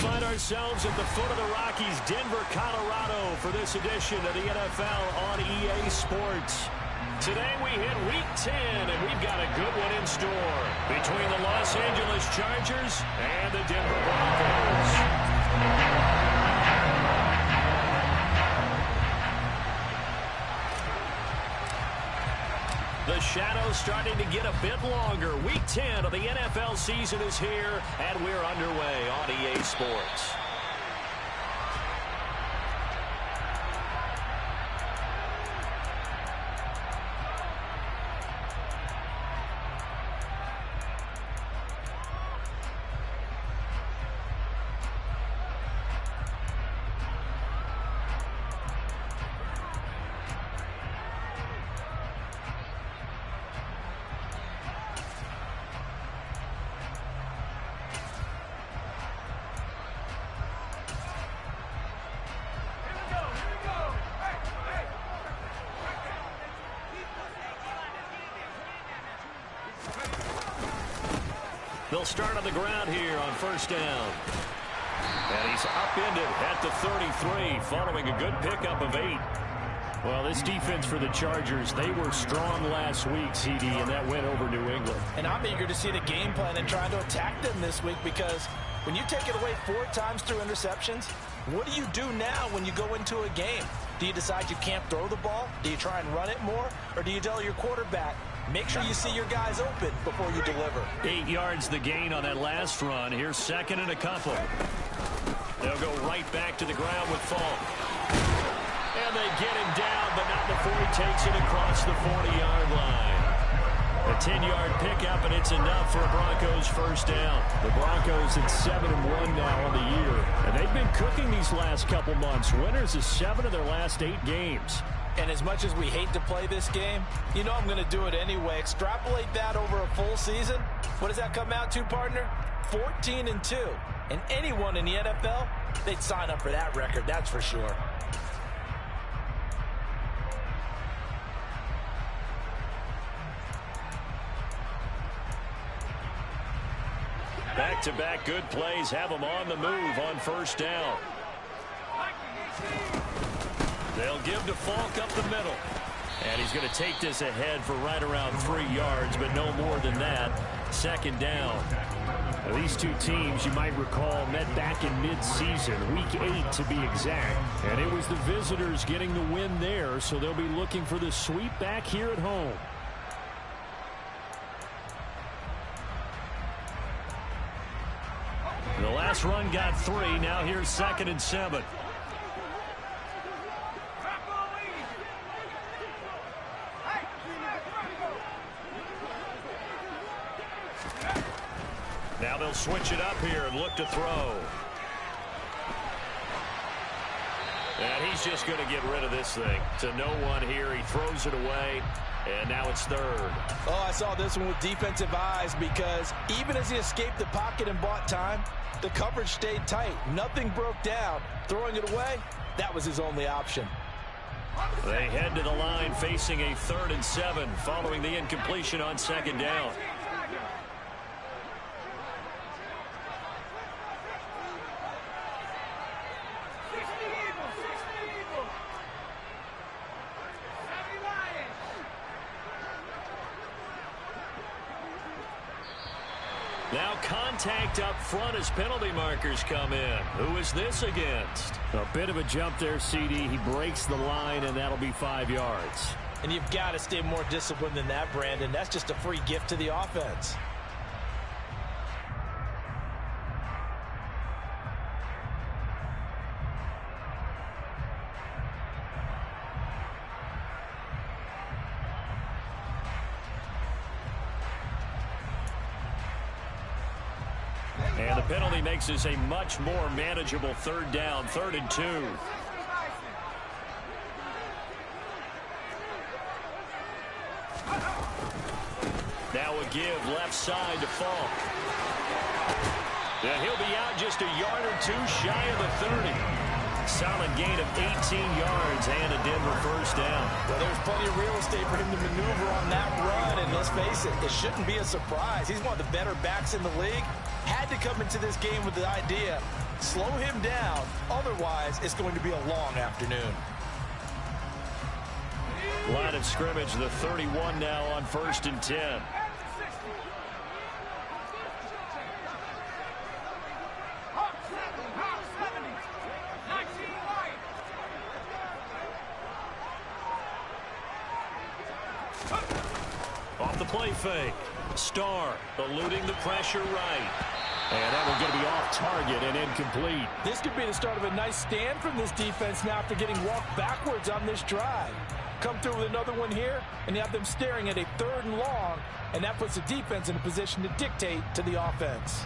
find ourselves at the foot of the Rockies, Denver, Colorado, for this edition of the NFL on EA Sports. Today we hit Week 10, and we've got a good one in store between the Los Angeles Chargers and the Denver Broncos. The shadow's starting to get a bit longer. Week 10 of the NFL season is here, and we're underway on EA Sports. They'll start on the ground here on first down. And he's upended at the 33 following a good pickup of 8. Well, this defense for the Chargers, they were strong last week, CD, and that went over New England. And I'm eager to see the game plan and trying to attack them this week, because when you take it away 4 times through interceptions, what do you do now when you go into a game? Do you decide you can't throw the ball? Do you try and run it more? Or do you tell your quarterback, make sure you see your guys open before you deliver? 8 yards the gain on that last run. Here's second and a couple. They'll go right back to the ground with Falk. And they get him down, but not before he takes it across the 40-yard line. A 10-yard pickup, and it's enough for a Broncos first down. The Broncos at 7-1 now on the year. And they've been cooking these last couple months. Winners of 7 of their last 8 games. And as much as we hate to play this game, you know I'm going to do it anyway. Extrapolate that over a full season. What does that come out to, partner? 14-2. And anyone in the NFL, they'd sign up for that record, that's for sure. Back-to-back good plays have them on the move on first down. They'll give to Falk up the middle. And he's going to take this ahead for right around 3 yards, but no more than that. Second down. Now, these two teams, you might recall, met back in mid-season, Week 8 to be exact. And it was the visitors getting the win there, so they'll be looking for the sweep back here at home. The last run got 3. Now here's second and 7. Now they'll switch it up here and look to throw. And he's just going to get rid of this thing. To no one here. He throws it away. And now it's third. Oh, I saw this one with defensive eyes, because even as he escaped the pocket and bought time, the coverage stayed tight. Nothing broke down. Throwing it away, that was his only option. They head to the line facing a 3rd and 7 following the incompletion on second down. Now contact up front as penalty markers come in. Who is this against? A bit of a jump there, CD. He breaks the line, and that'll be 5 yards. And you've got to stay more disciplined than that, Brandon. That's just a free gift to the offense. And the penalty makes this a much more manageable 3rd down, 3rd and 2. Now a give left side to Falk. And he'll be out just a yard or 2 shy of the 30. Solid gain of 18 yards and a Denver first down. Well, there's plenty of real estate for him to maneuver on that run, and let's face it, it shouldn't be a surprise. He's one of the better backs in the league. Had to come into this game with the idea, slow him down, otherwise it's going to be a long afternoon. Line of scrimmage, the 31 now on 1st and 10. Off the play fake. Starr eluding the pressure right. And that one's going to be off target and incomplete. This could be the start of a nice stand from this defense now after getting walked backwards on this drive. Come through with another one here, and you have them staring at a 3rd and long, and that puts the defense in a position to dictate to the offense.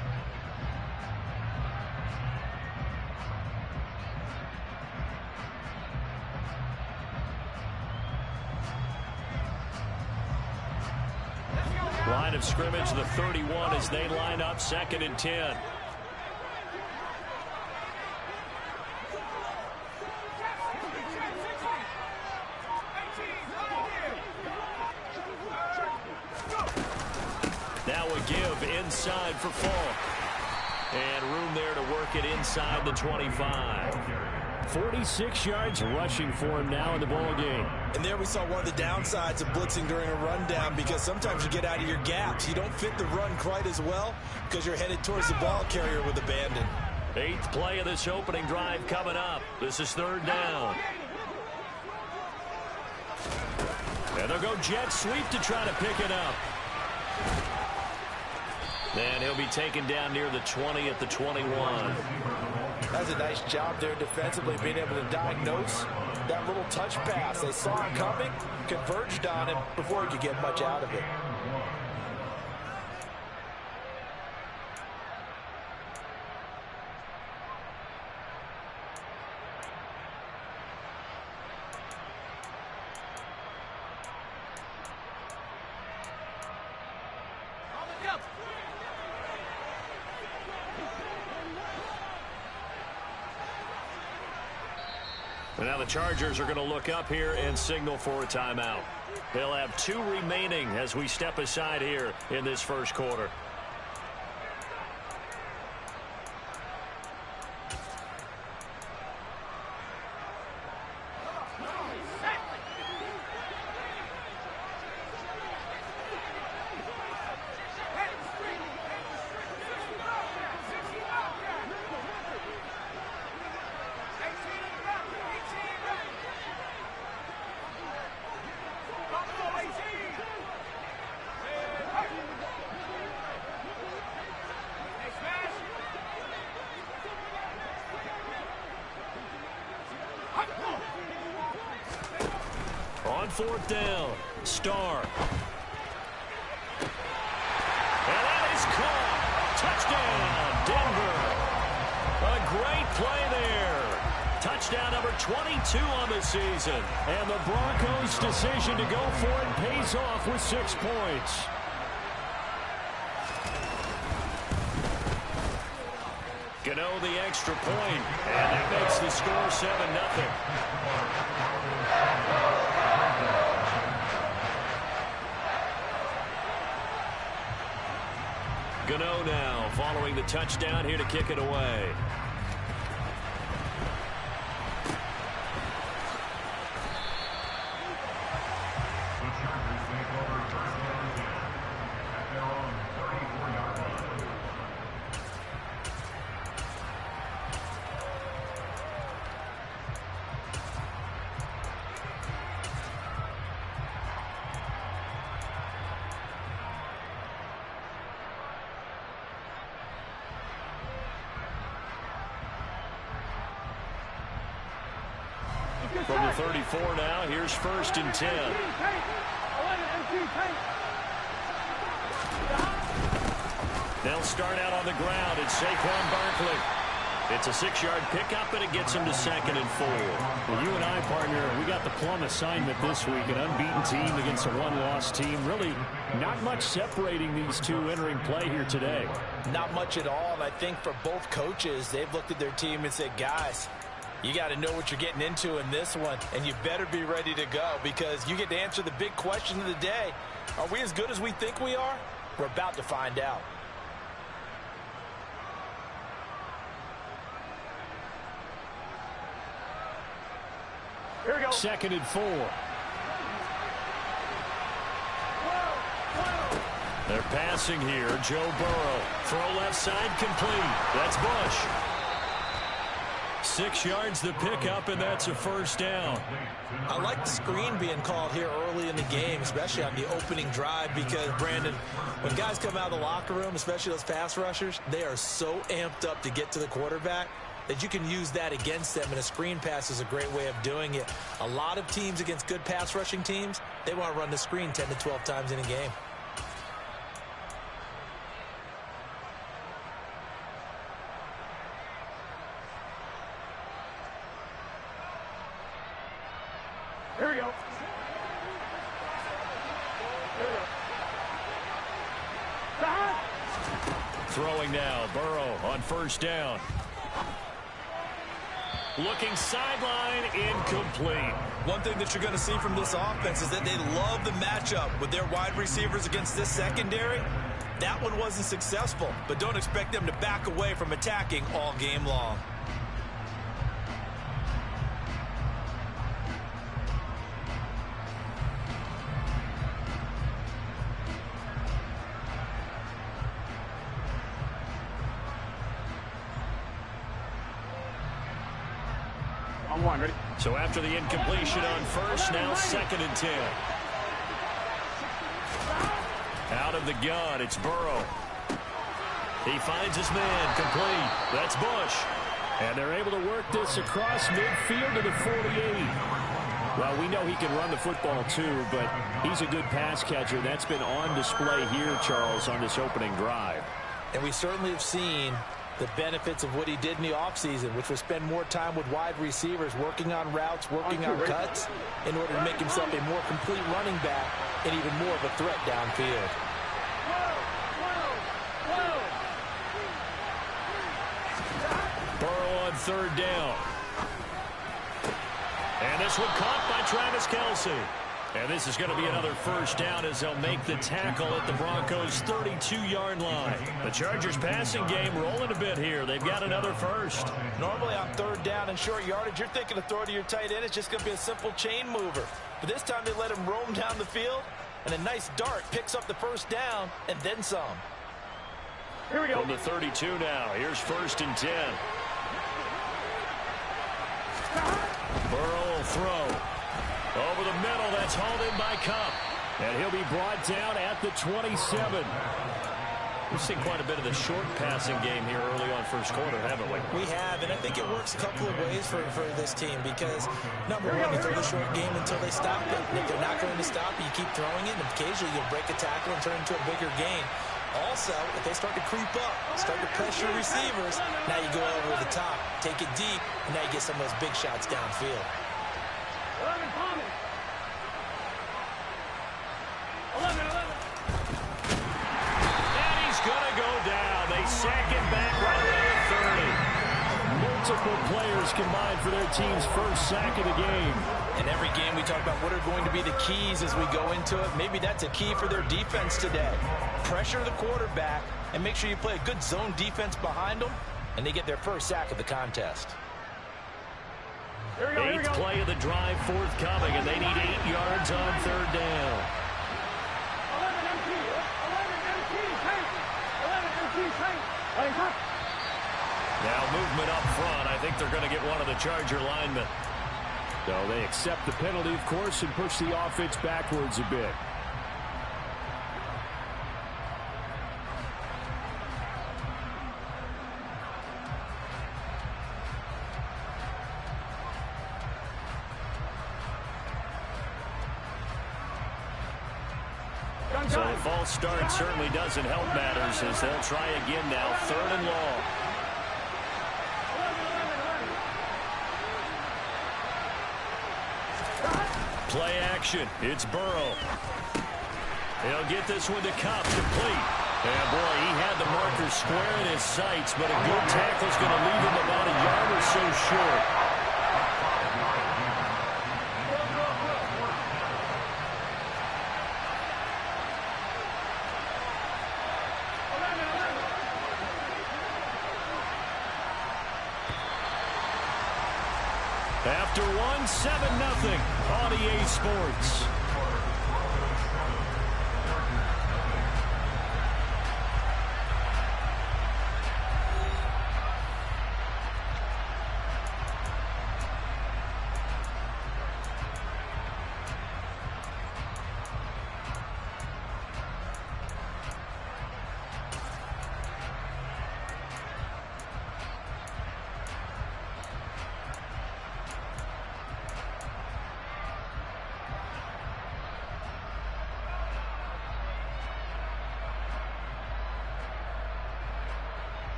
Line of scrimmage, the 31 as they line up 2nd and 10. Now a give inside for Falk. And room there to work it inside the 25. 46 yards rushing for him now in the ball game. And there we saw one of the downsides of blitzing during a rundown, because sometimes you get out of your gaps. You don't fit the run quite as well because you're headed towards the ball carrier with abandon. 8th play of this opening drive coming up. This is 3rd down. And they'll go jet sweep to try to pick it up. And he'll be taken down near the 20 at the 21. That's a nice job there defensively, being able to diagnose that little touch pass. They saw it coming, converged on him before he could get much out of it. And now the Chargers are going to look up here and signal for a timeout. They'll have 2 remaining as we step aside here in this first quarter. On 4th down, Starr. And that is caught. Touchdown, Denver. A great play there. Touchdown number 22 on the season. And the Broncos' decision to go for it pays off with 6 points. Gano the extra point, and that makes the score 7-0. Gano now following the touchdown here to kick it away. From the 34 now, here's 1st and 10. They'll start out on the ground. It's Saquon Barkley. It's a 6-yard pickup, and it gets him to 2nd and 4. Well, you and I, partner, we got the plum assignment this week. An unbeaten team against a one-loss team. Really not much separating these two entering play here today. Not much at all, and I think for both coaches, they've looked at their team and said, guys, You got to know what you're getting into in this one, and you better be ready to go because you get to answer the big question of the day. Are we as good as we think we are? We're about to find out. Here we go. 2nd and 4. They're passing here. Joe Burrow. Throw left side complete. That's Bush. 6 yards the pickup, and that's a first down. I like the screen being called here early in the game, especially on the opening drive, because, Brandon, when guys come out of the locker room, especially those pass rushers, they are so amped up to get to the quarterback that you can use that against them, and a screen pass is a great way of doing it. A lot of teams against good pass rushing teams, they want to run the screen 10 to 12 times in a game. Here we go. Throwing now. Burrow on first down. Looking sideline, incomplete. One thing that you're going to see from this offense is that they love the matchup with their wide receivers against this secondary. That one wasn't successful, but don't expect them to back away from attacking all game long. Ready? So after the incompletion on first, now 2nd and 10. Out of the gun, it's Burrow. He finds his man, complete. That's Bush. And they're able to work this across midfield to the 48. Well, we know he can run the football too, but he's a good pass catcher. That's been on display here, Charles, on this opening drive. And we certainly have seen the benefits of what he did in the offseason, which was spend more time with wide receivers, working on routes, working on cuts, in order to make himself a more complete running back and even more of a threat downfield. Burrow on 3rd down. And this one caught by Travis Kelce. And this is going to be another first down as they'll make the tackle at the Broncos' 32-yard line. The Chargers passing game rolling a bit here. They've got another first. Normally on 3rd down and short yardage, you're thinking of throw to your tight end. It's just going to be a simple chain mover. But this time they let him roam down the field, and a nice dart picks up the first down and then some. Here we go. From the 32 now. Here's 1st and 10. Burrow will throw. Over the middle, that's hauled in by Cup. And he'll be brought down at the 27. We've seen quite a bit of the short passing game here early on first quarter, haven't we? We have, and I think it works a couple of ways for this team because, number one, you throw the short game until they stop it. And if they're not going to stop it, you keep throwing it, and occasionally you'll break a tackle and turn it into a bigger gain. Also, if they start to creep up, start to pressure receivers, now you go over the top, take it deep, and now you get some of those big shots downfield. And he's going to go down. They sack him back right around 30. Multiple players combined for their team's first sack of the game. In every game we talk about what are going to be the keys as we go into it. Maybe that's a key for their defense today. Pressure the quarterback and make sure you play a good zone defense behind them, and they get their first sack of the contest. Eighth play of the drive forthcoming, and they need 8 yards on 3rd down. Now movement up front. I think they're going to get one of the Charger linemen. So they accept the penalty, of course, and push the offense backwards a bit. So a false start certainly doesn't help matters as they'll try again now. 3rd and long. Play action. It's Burrow. He'll get this one to Cup, complete. And boy, he had the marker square in his sights, but a good tackle's going to leave him about a yard or so short. After one, 7-0 on EA Sports.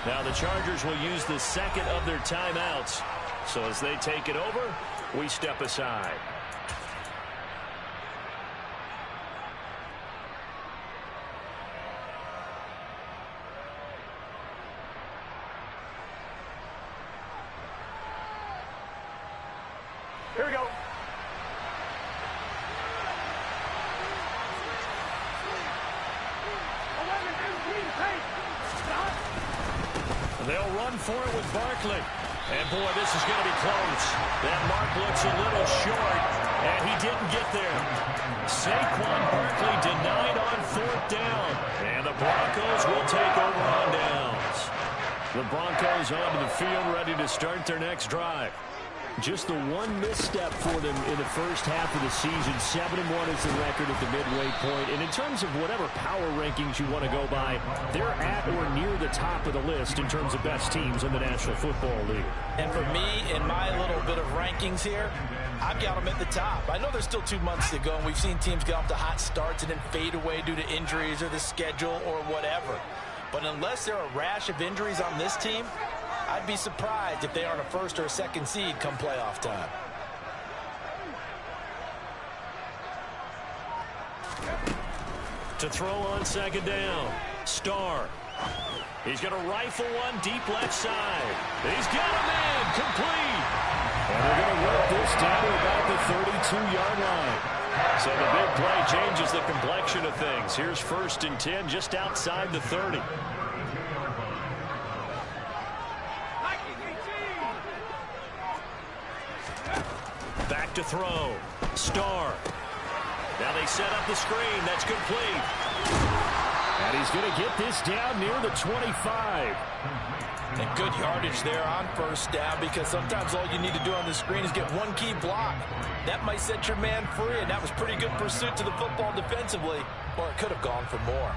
Now the Chargers will use the second of their timeouts. So as they take it over, we step aside. Here we go. They'll run for it with Barkley. And, boy, this is going to be close. That mark looks a little short, and he didn't get there. Saquon Barkley denied on 4th down. And the Broncos will take over on downs. The Broncos onto the field ready to start their next drive. Just the one misstep for them in the first half of the season. 7-1 is the record at the midway point. And in terms of whatever power rankings you want to go by, they're at or near the top of the list in terms of best teams in the National Football League. And for me, in my little bit of rankings here, I've got them at the top. I know there's still 2 months to go, and we've seen teams get off to hot starts and then fade away due to injuries or the schedule or whatever. But unless there are a rash of injuries on this team, I'd be surprised if they aren't a first or a second seed come playoff time. To throw on second down, Starr. He's going to rifle one deep left side. He's got a man complete. And they're going to work this down to about the 32-yard line. So the big play changes the complexion of things. Here's 1st and 10 just outside the 30. Back to throw. Starr. Now they set up the screen. That's complete. And he's going to get this down near the 25. And good yardage there on 1st down, because sometimes all you need to do on the screen is get one key block. That might set your man free, and that was pretty good pursuit to the football defensively, or it could have gone for more.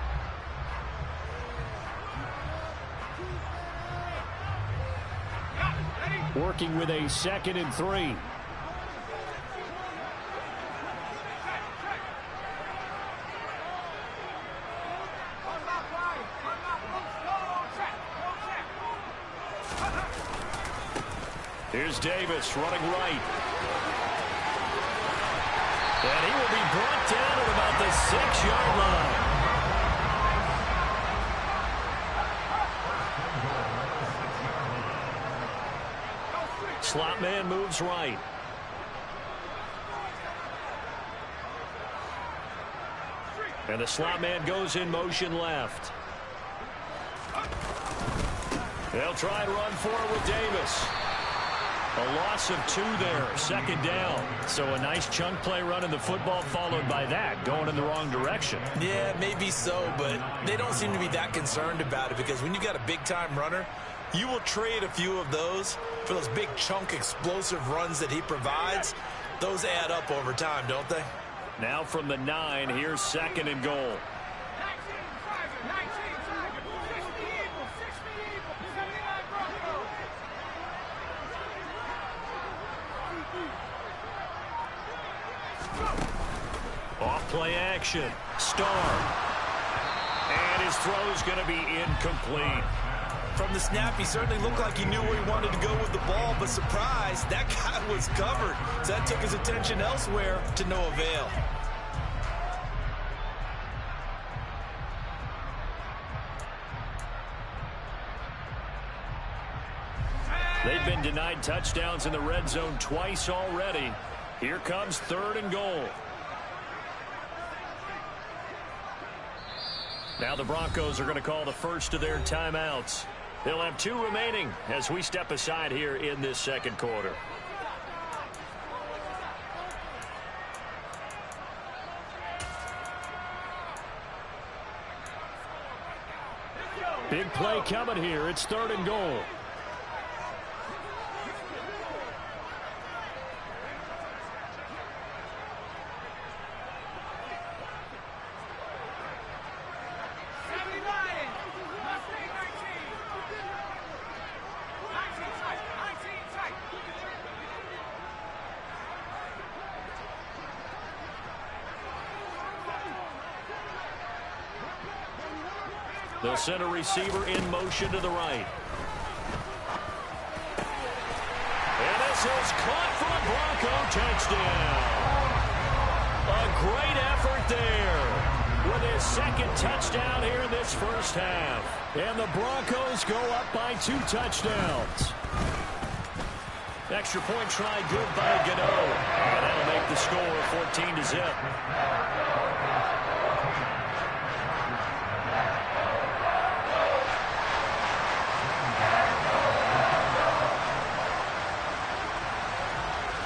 Working with a 2nd and 3. Here's Davis running right. And he will be brought down at about the 6-yard line. Slot man moves right. And the slot man goes in motion left. They'll try and run for it with Davis. A loss of 2 there, 2nd down. So a nice chunk play running the football, followed by that, going in the wrong direction. Yeah, maybe so, but they don't seem to be that concerned about it, because when you've got a big-time runner, you will trade a few of those for those big chunk explosive runs that he provides. Those add up over time, don't they? Now from the 9, here's 2nd and goal. Off-play action. Starr. And his throw's going to be incomplete. From the snap, he certainly looked like he knew where he wanted to go with the ball, but surprise, that guy was covered. So that took his attention elsewhere to no avail. They've been denied touchdowns in the red zone twice already. Here comes 3rd and goal. Now the Broncos are going to call the first of their timeouts. They'll have 2 remaining as we step aside here in this second quarter. Big play coming here. It's 3rd and goal. They'll send a receiver in motion to the right. And this is caught for a Bronco touchdown. A great effort there with his 2nd touchdown here in this first half. And the Broncos go up by 2 touchdowns. Extra point try good by Gano. And that'll make the score 14-0.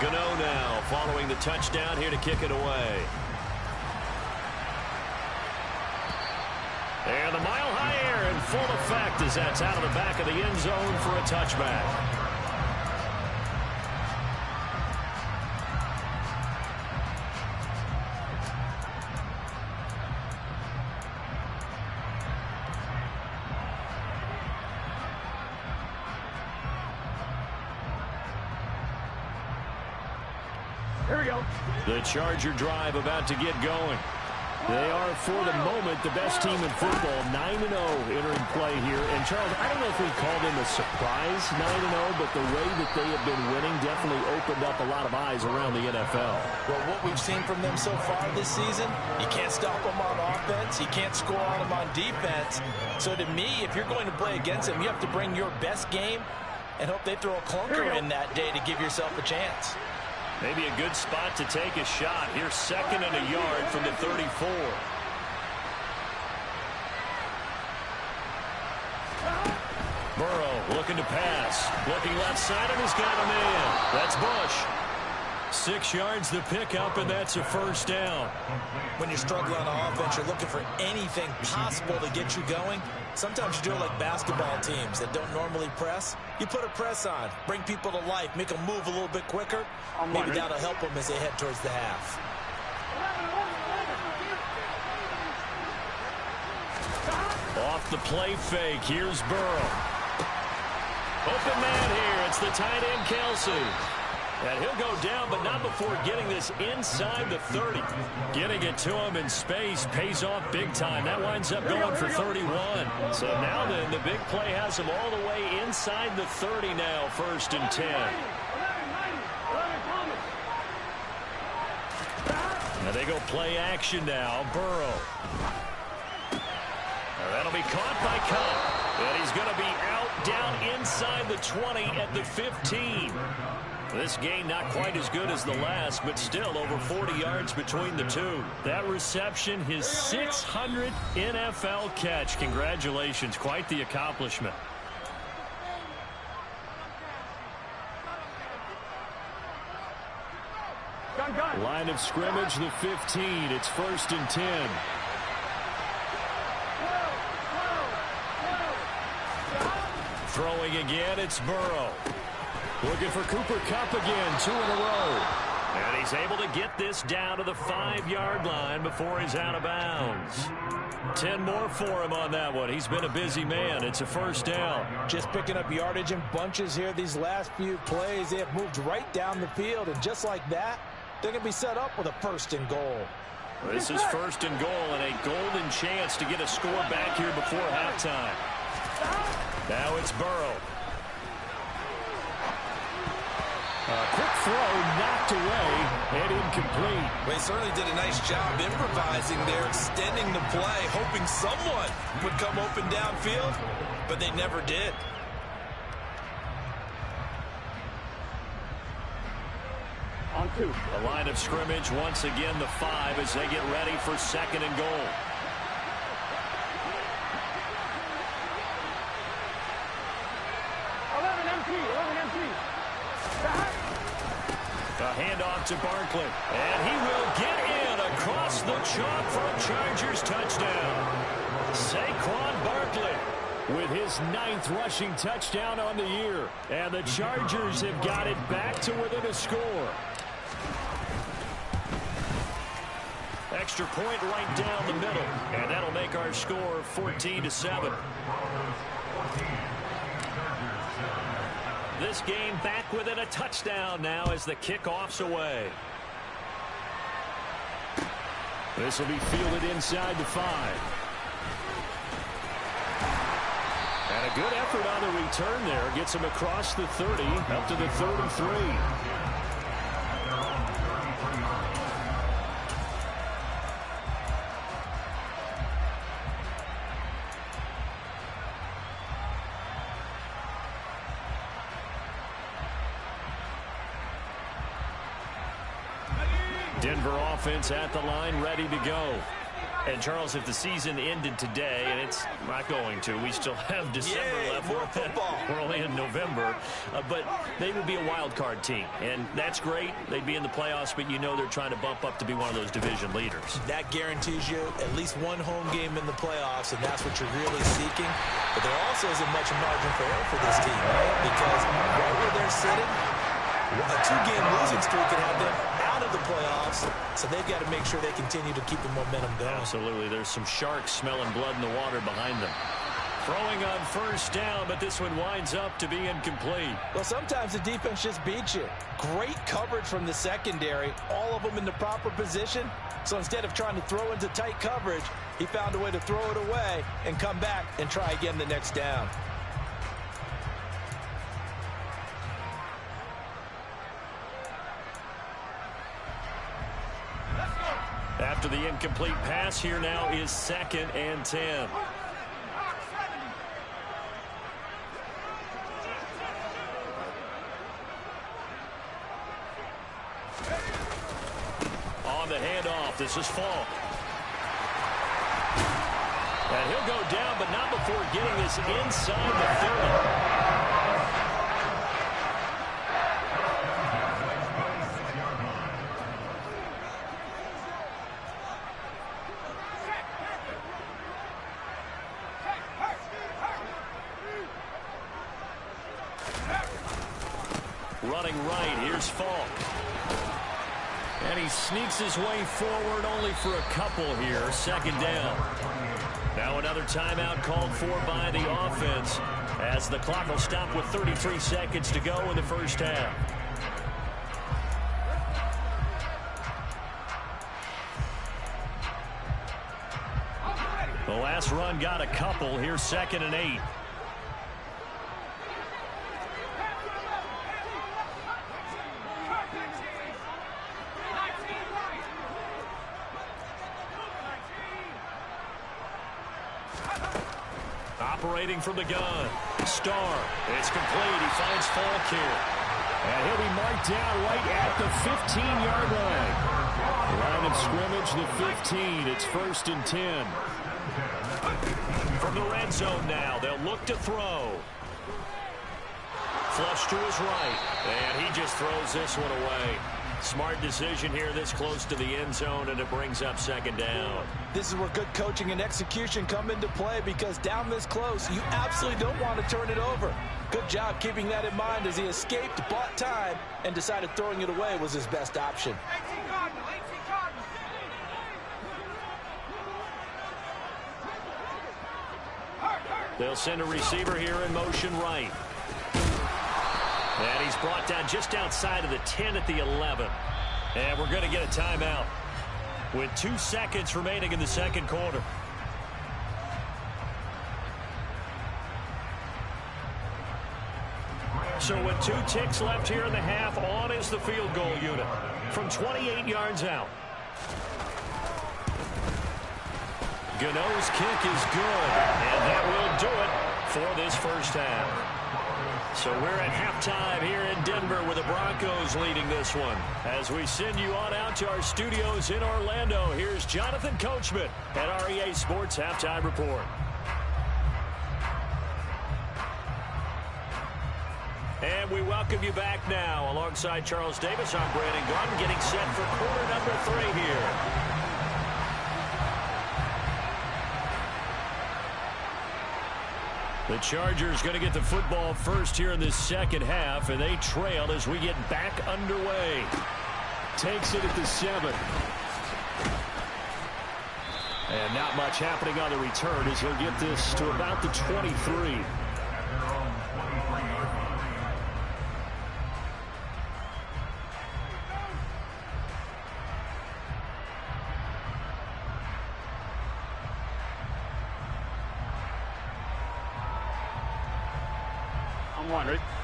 Gano now following the touchdown here to kick it away. And the mile-high air in full effect as that's out of the back of the end zone for a touchback. Here we go. The Charger drive about to get going. They are, for the moment, the best team in football, 9-0 entering play here. And, Charles, I don't know if we call them a surprise 9-0, but the way that they have been winning definitely opened up a lot of eyes around the NFL. Well, what we've seen from them so far this season, you can't stop them on offense. You can't score on them on defense. So, to me, if you're going to play against them, you have to bring your best game and hope they throw a clunker in that day to give yourself a chance. Maybe a good spot to take a shot. Here's 2nd and a yard from the 34. Burrow looking to pass. Looking left side and he's got a man. That's Bush. 6 yards the pickup, and that's a first down. When you're struggling on offense, you're looking for anything possible to get you going. Sometimes you do it like basketball teams that don't normally press. You put a press on, bring people to life, make them move a little bit quicker. Maybe that'll help them as they head towards the half. Off the play fake, here's Burrow. Open man here, it's the tight end Kelsey. And he'll go down, but not before getting this inside the 30. Getting it to him in space pays off big time. That winds up going for 31. So now then, the big play has him all the way inside the 30 now, 1st and 10. Now they go play action now. Burrow. Now that'll be caught by Cup. And he's going to be out down inside the 20 at the 15. This gain not quite as good as the last, but still over 40 yards between the two. That reception, his 600th NFL catch. Congratulations. Quite the accomplishment. Line of scrimmage, the 15. It's 1st and 10. Throwing again, it's Burrow. Looking for Cooper Kupp again, 2 in a row. And he's able to get this down to the 5-yard line before he's out of bounds. 10 more for him on that one. He's been a busy man. It's a first down. Just picking up yardage in bunches here these last few plays. They have moved right down the field, and just like that, they're going to be set up with a 1st and goal. This is 1st and goal and a golden chance to get a score back here before halftime. Now it's Burrow. Quick throw knocked away and incomplete. They certainly did a nice job improvising there, extending the play, hoping someone would come open downfield, but they never did. The line of scrimmage, once again, the 5 as they get ready for second and goal. A handoff to Barkley, and he will get in across the chalk for a Chargers touchdown. Saquon Barkley with his 9th rushing touchdown on the year, and the Chargers have got it back to within a score. Extra point right down the middle, and that'll make our score 14-7. This game back within a touchdown now as the kickoff's away. This will be fielded inside the 5. And a good effort on the return there. Gets him across the 30, up to the 33. Denver offense at the line, ready to go. And, Charles, if the season ended today, and it's not going to, we still have December left. More football. We're only in November. But they would be a wild card team, and that's great. They'd be in the playoffs, but you know they're trying to bump up to be one of those division leaders. That guarantees you at least one home game in the playoffs, and that's what you're really seeking. But there also isn't much margin for error for this team, right? Because right where they're sitting, a 2-game losing streak could have them out of the playoffs, so they've got to make sure they continue to keep the momentum going. Absolutely. There's some sharks smelling blood in the water behind them. Throwing on first down, but this one winds up to be incomplete. Well, sometimes the defense just beats you. Great coverage from the secondary, all of them in the proper position. So instead of trying to throw into tight coverage, he found a way to throw it away and come back and try again the next down. After the incomplete pass, here now is 2nd and 10. On the handoff, this is Falk. And he'll go down, but not before getting this inside the 30. Running right, here's Falk. And he sneaks his way forward only for a couple here. 2nd down. Now another timeout called for by the offense as the clock will stop with 33 seconds to go in the first half. The last run got a couple. Here's 2nd and 8. Operating from the gun. Starr. It's complete. He finds Falk here. And he'll be marked down right at the 15-yard line. Line of scrimmage, the 15. It's 1st and 10. From the red zone now, they'll look to throw. Flush to his right. And he just throws this one away. Smart decision here this close to the end zone, and it brings up 2nd down. This is where good coaching and execution come into play, because down this close, you absolutely don't want to turn it over. Good job keeping that in mind as he escaped, bought time, and decided throwing it away was his best option. They'll send a receiver here in motion right. And he's brought down just outside of the 10 at the 11. And we're going to get a timeout with 2 seconds remaining in the second quarter. So with 2 ticks left here in the half, on is the field goal unit from 28 yards out. Gano's kick is good, and that will do it for this first half. So we're at halftime here in Denver with the Broncos leading this one. As we send you on out to our studios in Orlando, here's Jonathan Coachman at REA Sports Halftime Report. And we welcome you back now. Alongside Charles Davis, I'm Brandon Gaudin, getting set for quarter number 3 here. The Chargers going to get the football first here in this second half, and they trail as we get back underway. Takes it at the 7. And not much happening on the return as he'll get this to about the 23.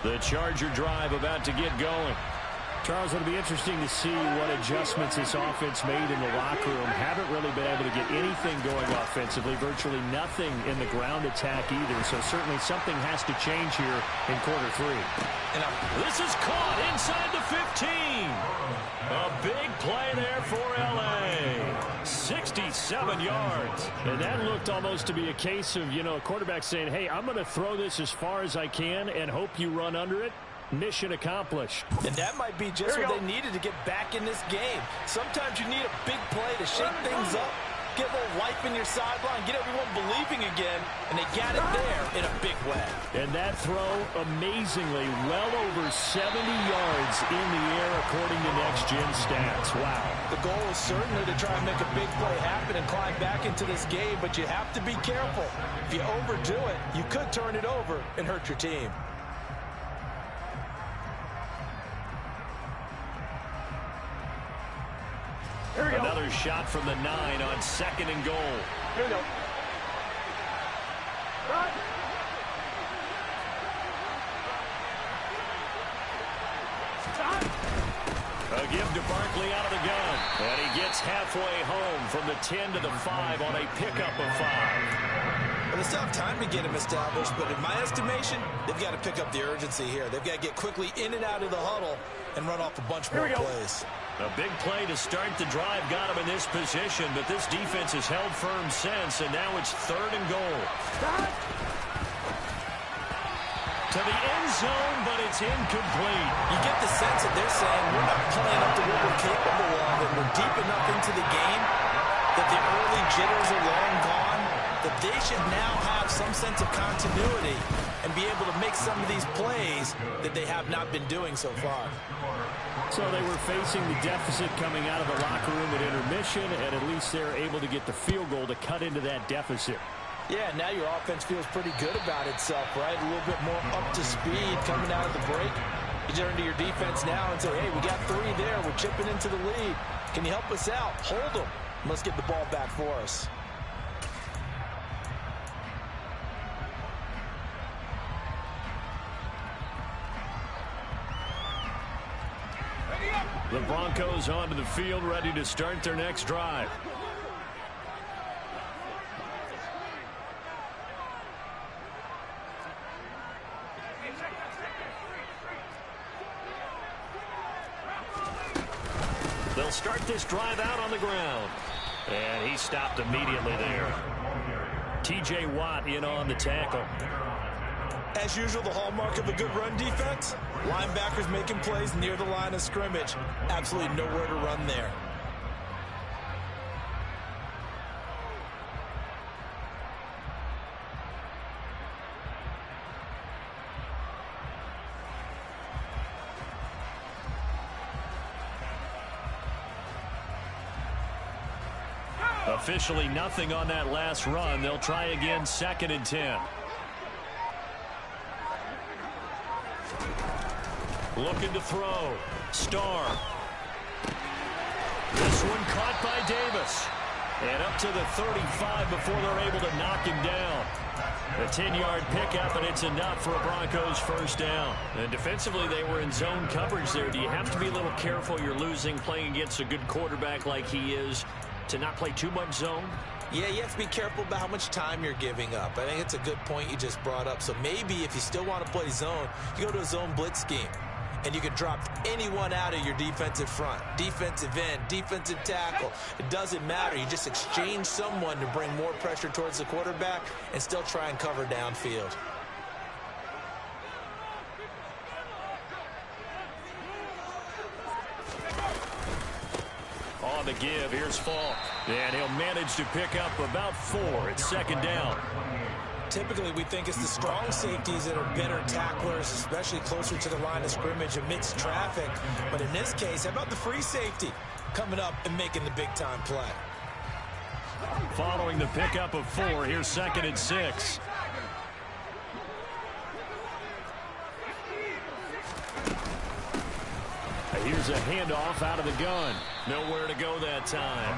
The Charger drive about to get going. Charles, it'll be interesting to see what adjustments this offense made in the locker room. Haven't really been able to get anything going offensively, virtually nothing in the ground attack either. So certainly something has to change here in quarter 3. And this is caught inside the 15. A big play there for L.A. 67 yards. And that looked almost to be a case of, a quarterback saying, hey, I'm going to throw this as far as I can and hope you run under it. Mission accomplished. And that might be just what they needed to get back in this game. Sometimes you need a big play to shake things up, get a little life in your sideline, get everyone believing again, and they got it there in a big way. And that throw, amazingly, well over 70 yards in the air according to Next Gen Stats. Wow. The goal is certainly to try and make a big play happen and climb back into this game, but you have to be careful. If you overdo it, you could turn it over and hurt your team. Another shot from the 9 on 2nd and goal. Here we go. Right. A give to Barkley out of the gun. And he gets halfway home from the 10 to the 5 on a pickup of 5. Well, they still have time to get him established, but in my estimation, they've got to pick up the urgency here. They've got to get quickly in and out of the huddle and run off a bunch more plays. A big play to start the drive got him in this position, but this defense has held firm since, and now it's 3rd and goal. To the end zone, but it's incomplete. You get the sense that they're saying we're not playing up to what we're capable of, and we're deep enough into the game that the early jitters are long gone, that they should now have some sense of continuity and be able to make some of these plays that they have not been doing so far. So they were facing the deficit coming out of the locker room at intermission, and at least they're able to get the field goal to cut into that deficit. Yeah, now your offense feels pretty good about itself, right? A little bit more up to speed coming out of the break. You turn to your defense now and say, hey, we got 3 there. We're chipping into the lead. Can you help us out? Hold them. Let's get the ball back for us. The Broncos onto the field, ready to start their next drive. They'll start this drive out on the ground. And he stopped immediately there. T.J. Watt in on the tackle. As usual, the hallmark of a good run defense, linebackers making plays near the line of scrimmage. Absolutely nowhere to run there. Officially nothing on that last run. They'll try again, 2nd and 10. Looking to throw. Starr. This one caught by Davis. And up to the 35 before they're able to knock him down. A 10-yard pickup, and it's enough for a Broncos first down. And defensively, they were in zone coverage there. Do you have to be a little careful? You're losing, playing against a good quarterback like he is, to not play too much zone? Yeah, you have to be careful about how much time you're giving up. I think it's a good point you just brought up. So maybe if you still want to play zone, you go to a zone blitz scheme. And you can drop anyone out of your defensive front. Defensive end, defensive tackle. It doesn't matter. You just exchange someone to bring more pressure towards the quarterback and still try and cover downfield. On the give, here's Falk. And he'll manage to pick up about 4. It's second down. Typically, we think it's the strong safeties that are better tacklers, especially closer to the line of scrimmage amidst traffic. But in this case, how about the free safety coming up and making the big-time play? Following the pickup of 4, here's second and 6. Here's a handoff out of the gun. Nowhere to go that time.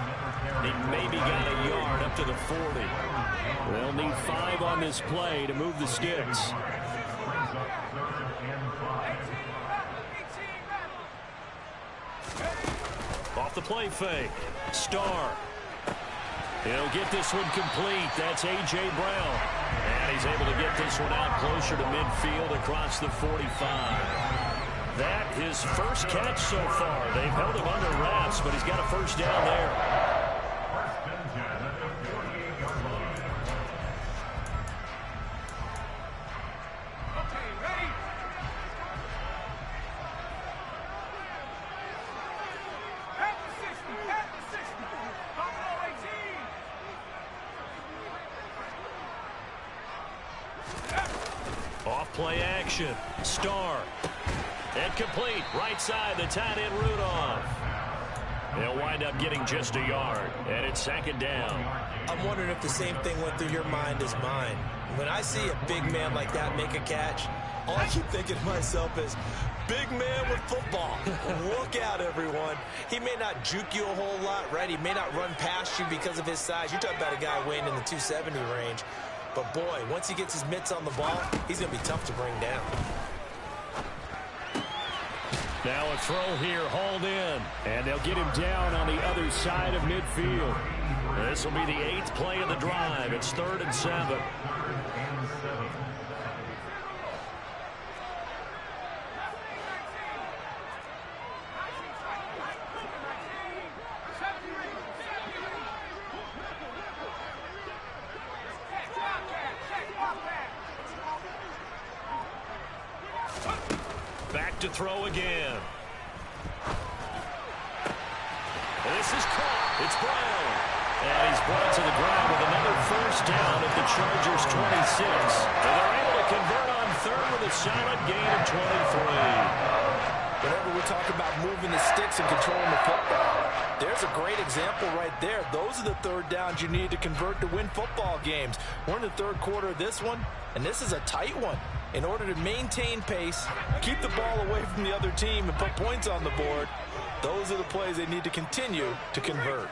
He maybe got a yard up to the 40. They'll need 5 on this play to move the sticks. Off the play fake. Starr. He'll get this one complete. That's A.J. Brown. And he's able to get this one out closer to midfield across the 45. That his first catch so far. They've held him under wraps, but he's got a first down there. Off play action. Starr. And complete. Right side, the tight end Rudolph. They'll wind up getting just a yard. And it's second down. I'm wondering if the same thing went through your mind as mine. When I see a big man like that make a catch, all I keep thinking to myself is, big man with football. Look out, everyone. He may not juke you a whole lot, right? He may not run past you because of his size. You're talking about a guy weighing in the 270 range. But, boy, once he gets his mitts on the ball, he's going to be tough to bring down. Now a throw here, hauled in. And they'll get him down on the other side of midfield. This will be the 8th play of the drive. It's 3rd and 7. Back to throw again. This is caught. It's Brown. And he's brought to the ground with another first down at the Chargers' 26. And they're able to convert on 3rd with a solid gain of 23. Whenever we talk about moving the sticks and controlling the football, there's a great example right there. Those are the 3rd downs you need to convert to win football games. We're in the 3rd quarter of this one, and this is a tight one. In order to maintain pace, keep the ball away from the other team, and put points on the board, those are the plays they need to continue to convert.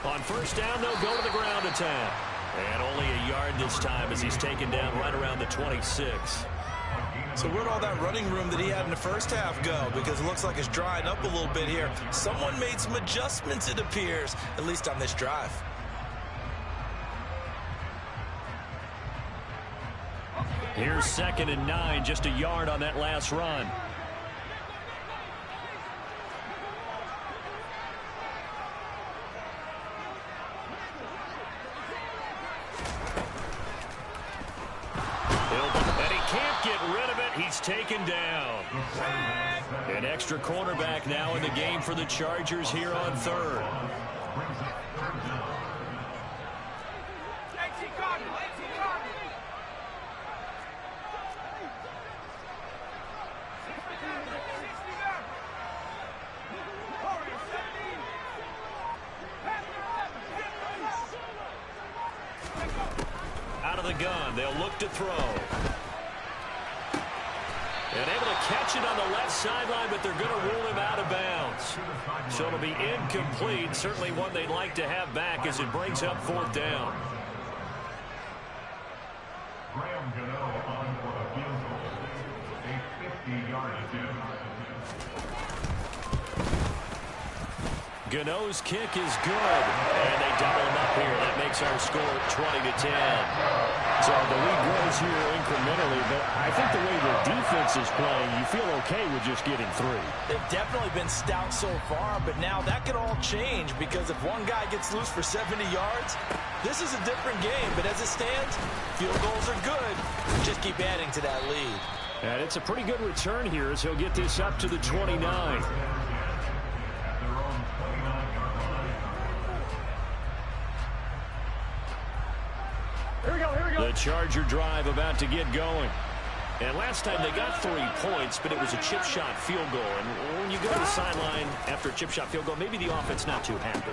On first down, they'll go to the ground attack. And only a yard this time as he's taken down right around the 26. So where'd all that running room that he had in the first half go? Because it looks like it's drying up a little bit here. Someone made some adjustments, it appears, at least on this drive. Here's 2nd and 9, just a yard on that last run. And he can't get rid of it. He's taken down. An extra cornerback now in the game for the Chargers here on 3rd. Out of the gun, they'll look to throw. And able to catch it on the left sideline, but they're going to rule him out of bounds. So it'll be incomplete. Certainly one they'd like to have back as it brings up 4th down. Gano's kick is good, and they double him up here. That makes our score 20-10. So the lead grows here incrementally, but I think the way the defense is playing, you feel okay with just getting 3. They've definitely been stout so far, but now that could all change because if one guy gets loose for 70 yards, this is a different game. But as it stands, field goals are good. Just keep adding to that lead. And it's a pretty good return here as he'll get this up to the 29. The Charger drive about to get going. And last time they got 3 points, but it was a chip shot field goal. And when you go to the sideline after a chip shot field goal, maybe the offense not too happy.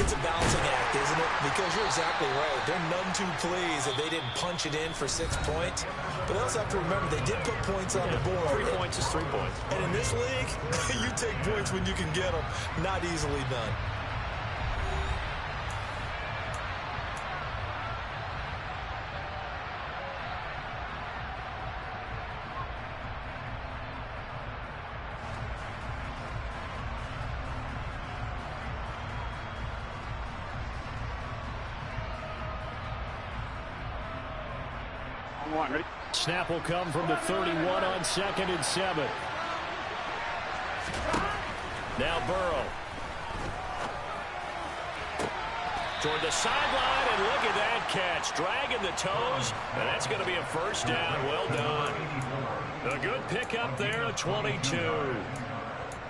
It's a balancing act, isn't it? Because you're exactly right. They're none too pleased that they didn't punch it in for 6 points. But they also have to remember they did put points on the board. 3 points is 3 points. And in this league, you take points when you can get them. Not easily done. Snap will come from the 31 on 2nd and 7. Now Burrow. Toward the sideline, and look at that catch. Dragging the toes, and that's going to be a first down. Well done. A good pickup there at 22.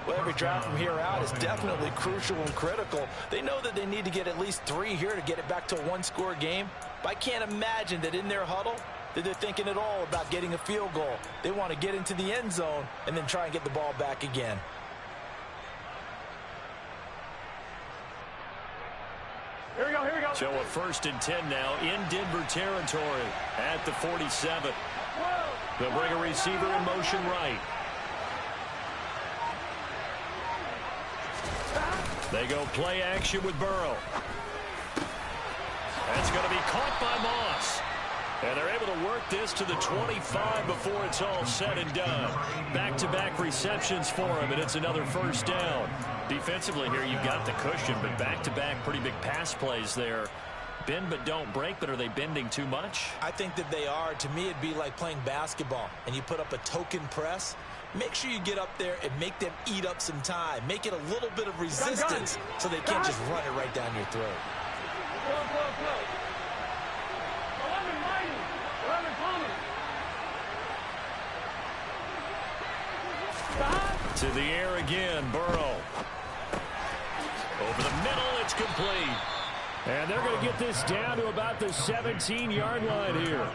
Well, every drive from here out is definitely crucial and critical. They know that they need to get at least 3 here to get it back to a 1-score game. But I can't imagine that in their huddle that they're thinking at all about getting a field goal. They want to get into the end zone and then try and get the ball back again. Here we go. So a 1st and 10 now in Denver territory at the 47. They'll bring a receiver in motion right. They go play action with Burrow. That's going to be caught by Moss. And they're able to work this to the 25 before it's all said and done. Back-to-back receptions for him, and it's another first down. Defensively here, you've got the cushion, but back-to-back pretty big pass plays there. Bend but don't break, but are they bending too much? I think that they are. To me, it'd be like playing basketball, and you put up a token press. Make sure you get up there and make them eat up some time. Make it a little bit of resistance so they can't just run it right down your throat. To the air again, Burrow. Over the middle, it's complete. And they're going to get this down to about the 17-yard line here.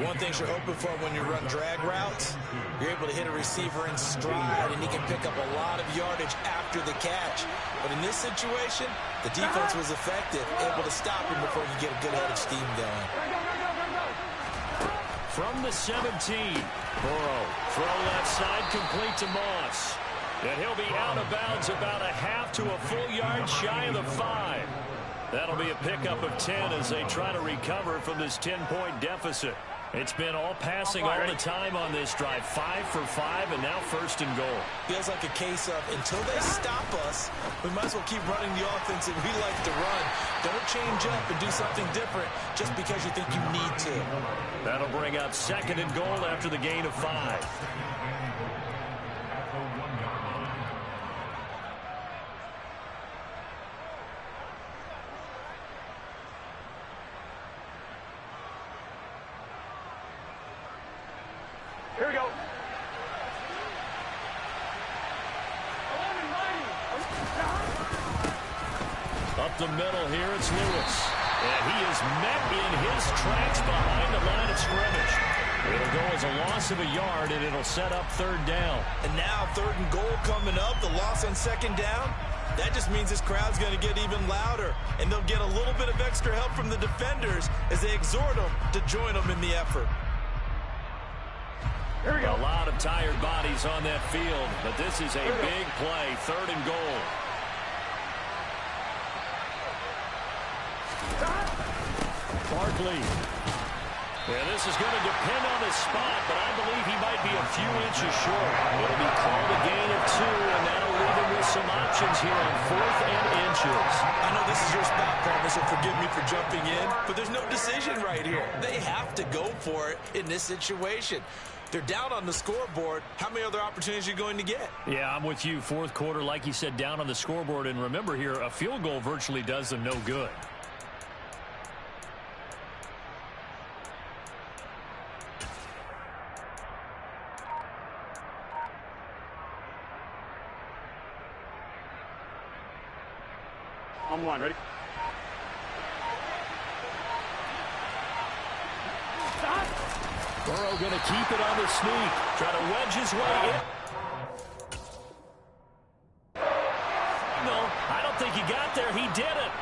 One thing you're hoping for when you run drag routes, you're able to hit a receiver in stride, and he can pick up a lot of yardage after the catch. But in this situation, the defense was effective, able to stop him before you get a good head of steam going. From the 17, Burrow, throw left side, complete to Moss. And he'll be out of bounds about a half to a full yard shy of the 5. That'll be a pickup of 10 as they try to recover from this 10-point deficit. It's been all passing all the time on this drive. 5 for 5, and now 1st and goal. Feels like a case of until they stop us, we might as well keep running the offense that we like to run. Don't change up and do something different just because you think you need to. That'll bring up 2nd and goal after the gain of 5. Here we go. Up the middle here, it's Lewis. And he is met in his tracks behind the line of scrimmage. It'll go as a loss of a yard, and it'll set up 3rd down. And now 3rd and goal coming up, the loss on 2nd down. That just means this crowd's going to get even louder, and they'll get a little bit of extra help from the defenders as they exhort them to join them in the effort. Here we go. A lot of tired bodies on that field, but this is a big play, 3rd and goal. Barkley. Yeah, this is going to depend on the the spot, but I believe he might be a few inches short. It'll be called a gain of 2, and that'll leave him with some options here on 4th and inches. I know this is your spot, partner, so forgive me for jumping in, but there's no decision right here. They have to go for it in this situation. They're down on the scoreboard. How many other opportunities are you going to get? Yeah, I'm with you. 4th quarter, like you said, down on the scoreboard. And remember here, a field goal virtually does them no good. On one, ready? Burrow going to keep it on the sneak. Try to wedge his way in. No, I don't think he got there. He did it.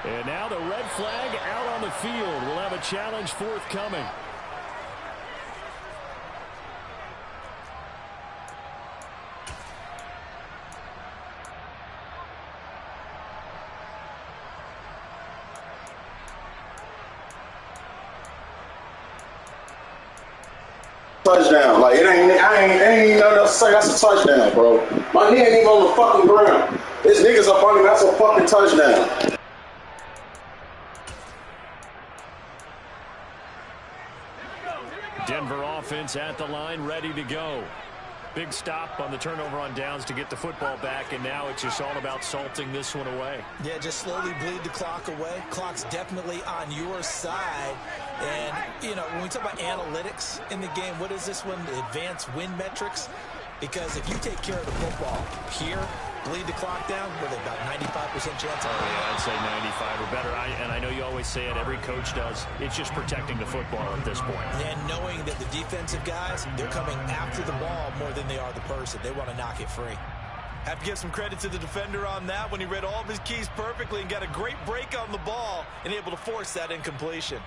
And now the red flag out on the field. We'll have a challenge forthcoming. Touchdown. Like, it ain't even nothing else to say. That's a touchdown, bro. My knee ain't even on the fucking ground. This nigga's up on me. That's a fucking touchdown. Denver offense at the line, ready to go. Big stop on the turnover on downs to get the football back, and now it's just all about salting this one away. Yeah, just slowly bleed the clock away. Clock's definitely on your side. And, you know, when we talk about analytics in the game, what is this one? Advanced win metrics? Because if you take care of the football here, bleed the clock down, what are they, about 95% chance? Oh, yeah, I'd say 95 or better. And I know you always say it, every coach does. It's just protecting the football at this point. And knowing that the defensive guys, they're coming after the ball more than they are the person. They want to knock it free. Have to give some credit to the defender on that when he read all of his keys perfectly and got a great break on the ball and able to force that incompletion.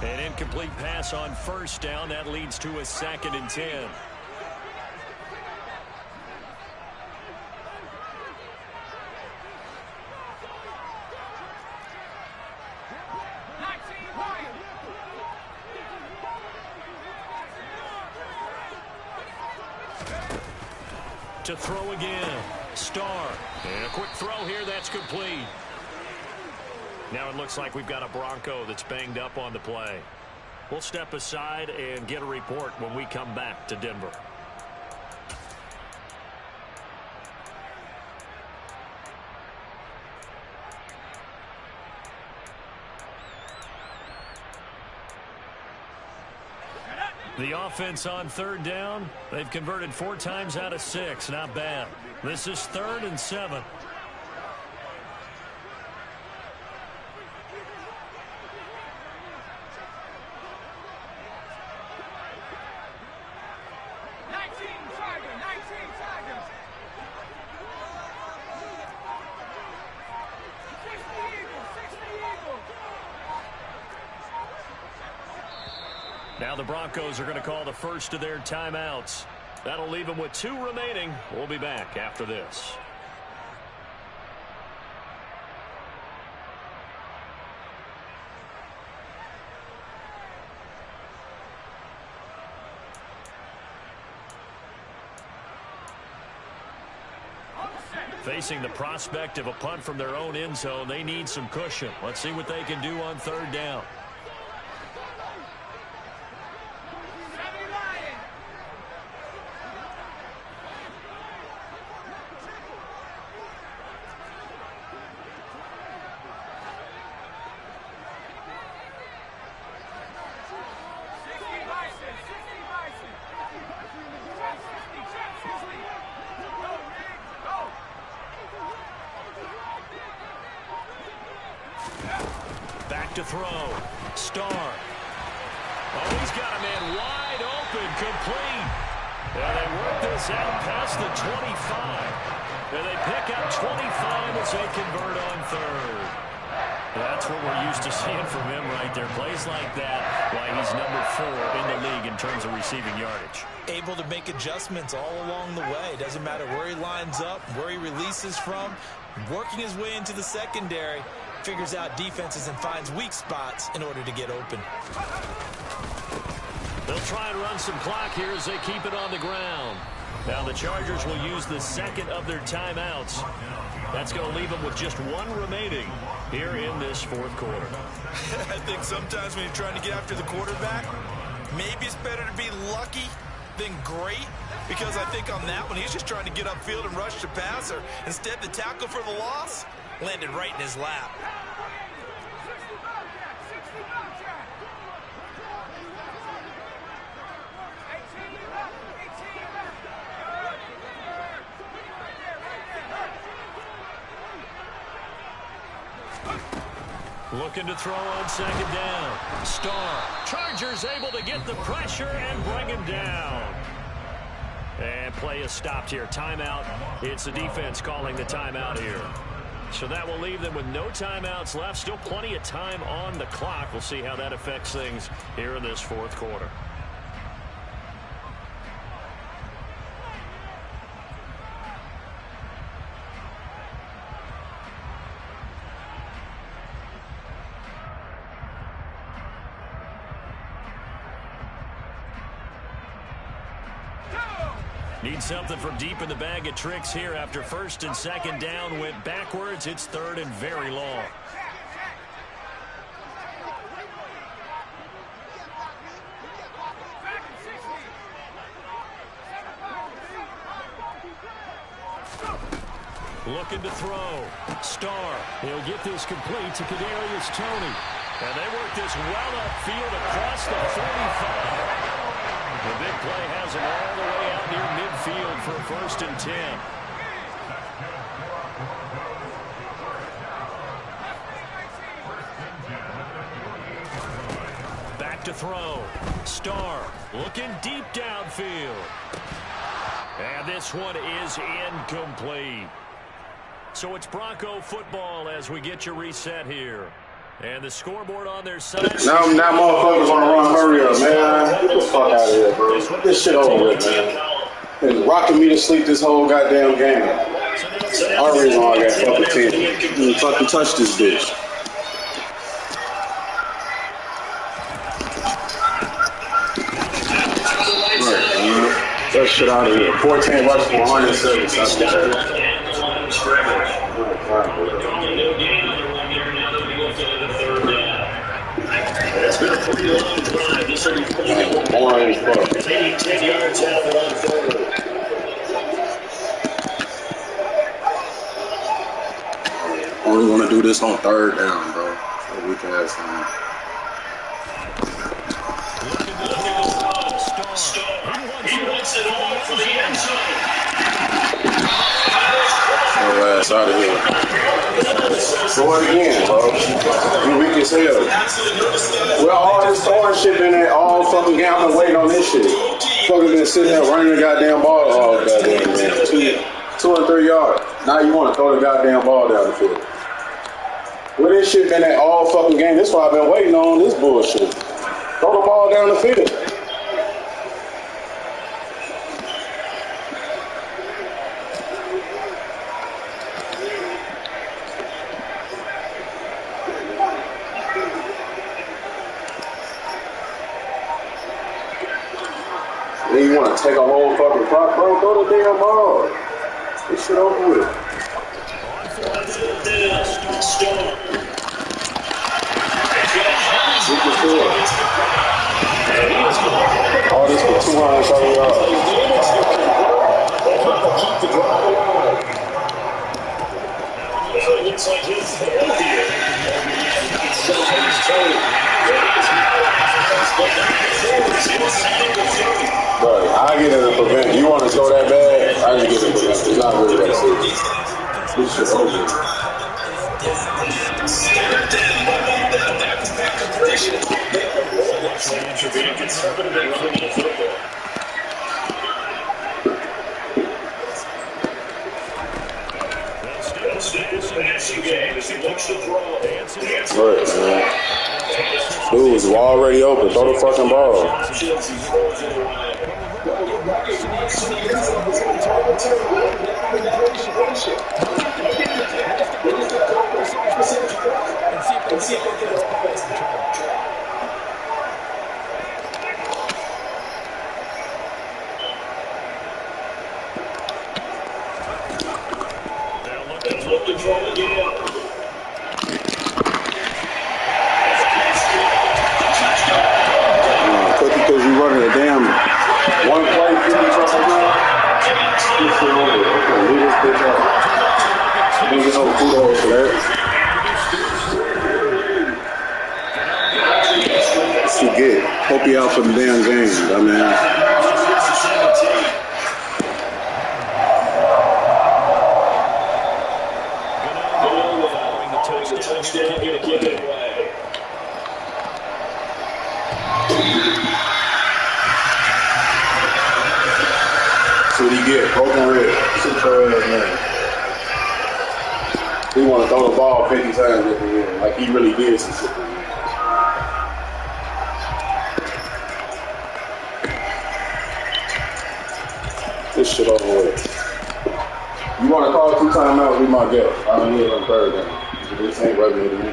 An incomplete pass on 1st down. That leads to a 2nd and 10. To throw again. Starr. And a quick throw here. That's complete. Now it looks like we've got a Bronco that's banged up on the play. We'll step aside and get a report when we come back to Denver. The offense on 3rd down. They've converted 4 times out of 6. Not bad. This is 3rd and 7. Now the Broncos are going to call the first of their timeouts. That'll leave them with 2 remaining. We'll be back after this. Facing the prospect of a punt from their own end zone, they need some cushion. Let's see what they can do on 3rd down. To throw. Starr. Oh, he's got a man wide open, complete. And they work this out past the 25. And they pick up 25 as they convert on 3rd. That's what we're used to seeing from him right there. Plays like that, why he's number 4 in the league in terms of receiving yardage. Able to make adjustments all along the way. Doesn't matter where he lines up, where he releases from. Working his way into the secondary. Figures out defenses and finds weak spots in order to get open. try and run some clock here as they keep it on the ground. Now the Chargers will use the second of their timeouts. That's going to leave them with just one remaining here in this fourth quarter. I think sometimes when you're trying to get after the quarterback, maybe it's better to be lucky than great, because I think on that one, he's just trying to get upfield and rush the passer. Instead, the tackle for the loss landed right in his lap. Looking to throw on second down. Starr. Chargers able to get the pressure and bring him down. And play is stopped here. Timeout. It's the defense calling the timeout here. So that will leave them with no timeouts left. Still plenty of time on the clock. We'll see how that affects things here in this fourth quarter. Need something from deep in the bag of tricks here after first and second down went backwards. It's third and very long. Looking to throw. Starr. He'll get this complete to Kadarius Toney. And they work this well upfield across the 45. The big play has him all the way out near midfield for first and 10. Back to throw. Starr looking deep downfield. And this one is incomplete. So it's Bronco football as we get your reset here. And the scoreboard on their side. Now motherfuckers want to run. Hurry up, man. Get the fuck out of here, bro. Get this shit over with, man. Been rocking me to sleep this whole goddamn game. Our reason why I got fucking 10. You fucking touch this bitch. Right, that shit out of here. 14 rush for 107. It's been a pretty long drive. This will be Boring as fuck. 10 yards half and on forward. Only want to do this on third down, bro. So we can have some. He wants it all for the end zone. Your ass out of here. Throw it again, bro. You weak as hell. Well, all this throwing shit been at all fucking game. I've been waiting on this shit. Fucking been sitting there running the goddamn ball all goddamn man. 2 and 3 yards. Now you want to throw the goddamn ball down the field. Well, this shit been at all fucking game. That's why I've been waiting on this bullshit. Throw the ball down the field. Then you want to take a whole fucking clock, bro? Throw the damn ball. This shit over with. All this for 270 yards. Looks like his Bro, I get it to prevent. You want to throw that bad? I just get it to prevent. It's not really that serious. This shit over. Right, man. Dude was already open. Throw the fucking ball. Because you running a damn one play 50 something now. Get shit over it. Okay, leave this bitch up. Don't get no kudos for that. What you get? Hope you out for the damn game, dumbass. That's what he get. Broken rib. Sit your ass, man. He want to throw the ball 50 times at the end, like he really did some shit. This shit over with. You want to call 2 timeouts? Be my guest. I don't need it on third down. This ain't rubbing to me.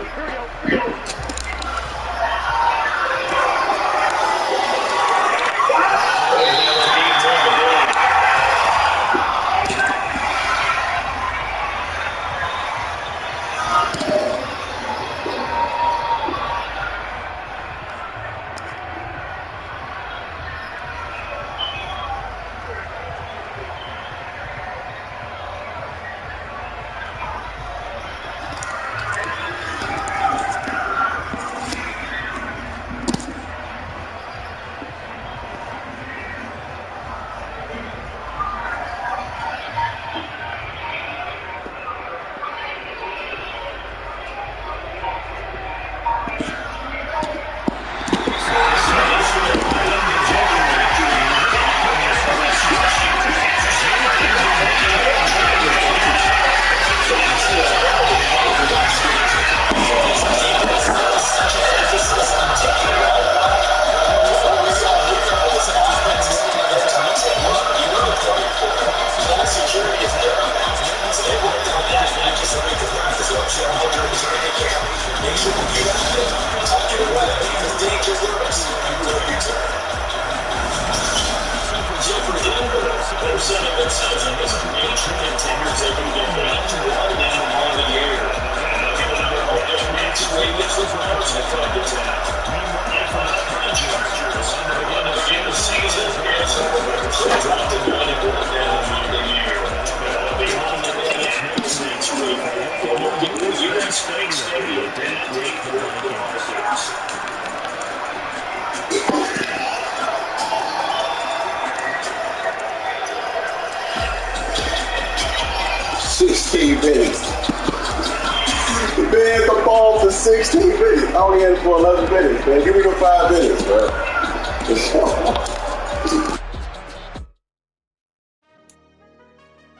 Man, the ball for 16 minutes. I only had it for 11 minutes, man. Give me the 5 minutes, man.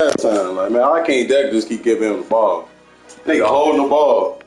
Last time, like, man, I can't just keep giving him the ball. Nigga holding the ball.